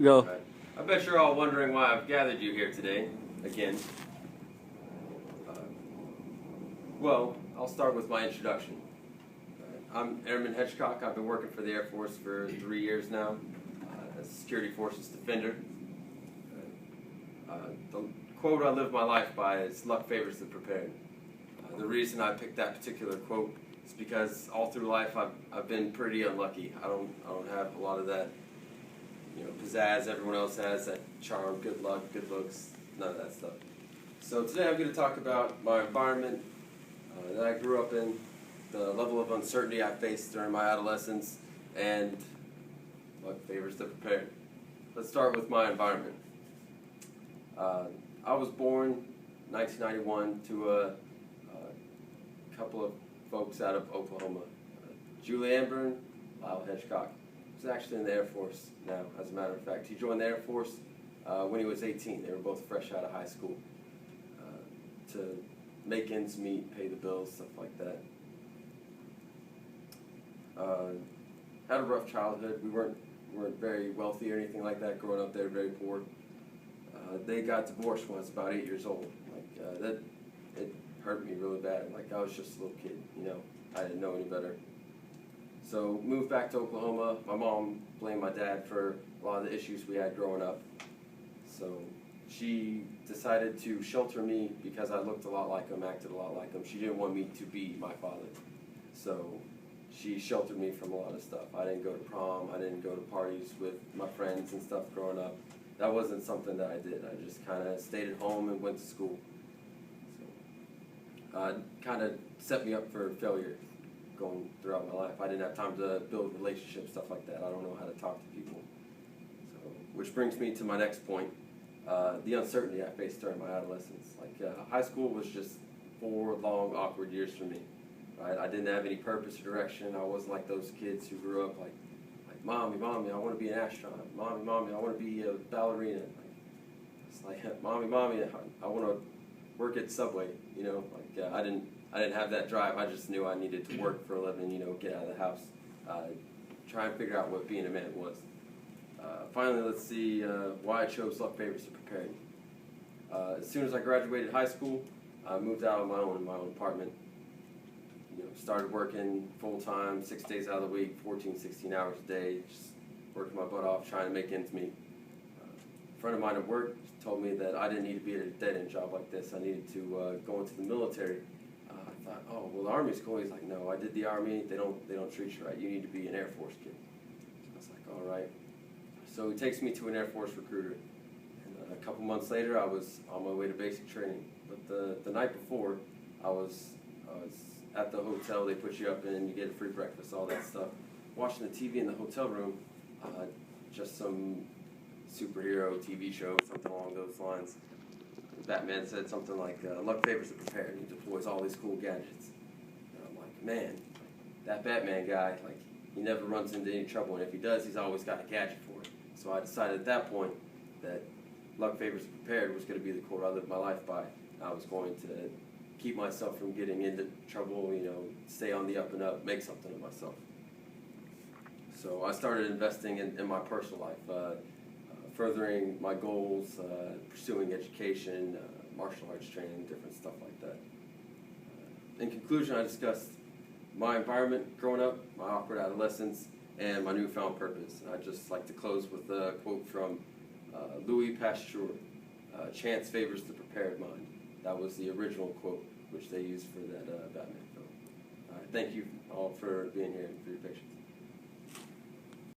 Go. Right. I bet you're all wondering why I've gathered you here today, again. Uh, well, I'll start with my introduction. I'm Airman Hitchcock. I've been working for the Air Force for 3 years now as a security forces defender. The quote I live my life by is "Luck favors the prepared." The reason I picked that particular quote is because all through life I've been pretty unlucky. I don't have a lot of that, pizzazz everyone else has, that charm, good luck, good looks, none of that stuff. So today I'm going to talk about my environment that I grew up in, the level of uncertainty I faced during my adolescence, and luck favors the prepared. Let's start with my environment. I was born in 1991 to a couple of folks out of Oklahoma. Julie Amber, Lyle Hitchcock. He's actually in the Air Force now, as a matter of fact. He joined the Air Force when he was 18. They were both fresh out of high school to make ends meet, pay the bills, stuff like that. Had a rough childhood. We weren't very wealthy or anything like that growing up. They were very poor. They got divorced when I was about 8 years old. It hurt me really bad. Like, I was just a little kid, I didn't know any better. So moved back to Oklahoma. My mom blamed my dad for a lot of the issues we had growing up. So she decided to shelter me because I looked a lot like him, acted a lot like him. She didn't want me to be my father. So she sheltered me from a lot of stuff. I didn't go to prom. I didn't go to parties with my friends and stuff growing up. That wasn't something that I did. I just kind of stayed at home and went to school. So kind of set me up for failure going throughout my life. I didn't have time to build relationships, stuff like that. I don't know how to talk to people. So, which brings me to my next point, the uncertainty I faced during my adolescence. High school was just 4 long, awkward years for me. Right? I didn't have any purpose or direction. I wasn't like those kids who grew up like, Mommy, I want to be an astronaut. Mommy, I want to be a ballerina. It's like, Mommy, I want to work at Subway. I didn't have that drive. I just knew I needed to work for a living. Get out of the house, try and figure out what being a man was. Finally, let's see why I chose luck favors the prepared. As soon as I graduated high school, I moved out on my own in my own apartment. Started working full-time, 6 days out of the week, 14, 16 hours a day, just working my butt off, trying to make ends meet. A friend of mine at work told me that I didn't need to be at a dead-end job like this. I needed to go into the military. I thought, oh, well, the Army's cool. He's like, no, I did the Army. They don't treat you right. You need to be an Air Force kid. So I was like, all right. So he takes me to an Air Force recruiter. And a couple months later, I was on my way to basic training. But the night before, I was at the hotel. They put you up in, you get a free breakfast, all that stuff. Watching the TV in the hotel room, just some superhero TV show, something along those lines. Batman said something like, luck favors the prepared, and he deploys all these cool gadgets. And I'm like, man, that Batman guy, he never runs into any trouble, and if he does, he's always got a gadget for it. So I decided at that point that luck favors the prepared was going to be the quote I lived my life by. I was going to keep myself from getting into trouble, stay on the up and up, make something of myself. So I started investing in my personal life, furthering my goals, pursuing education, martial arts training, different stuff like that. In conclusion, I discussed my environment growing up, my awkward adolescence, and my newfound purpose. And I'd just like to close with a quote from Louis Pasteur, chance favors the prepared mind. That was the original quote which they used for that Batman film. Thank you all for being here and for your patience.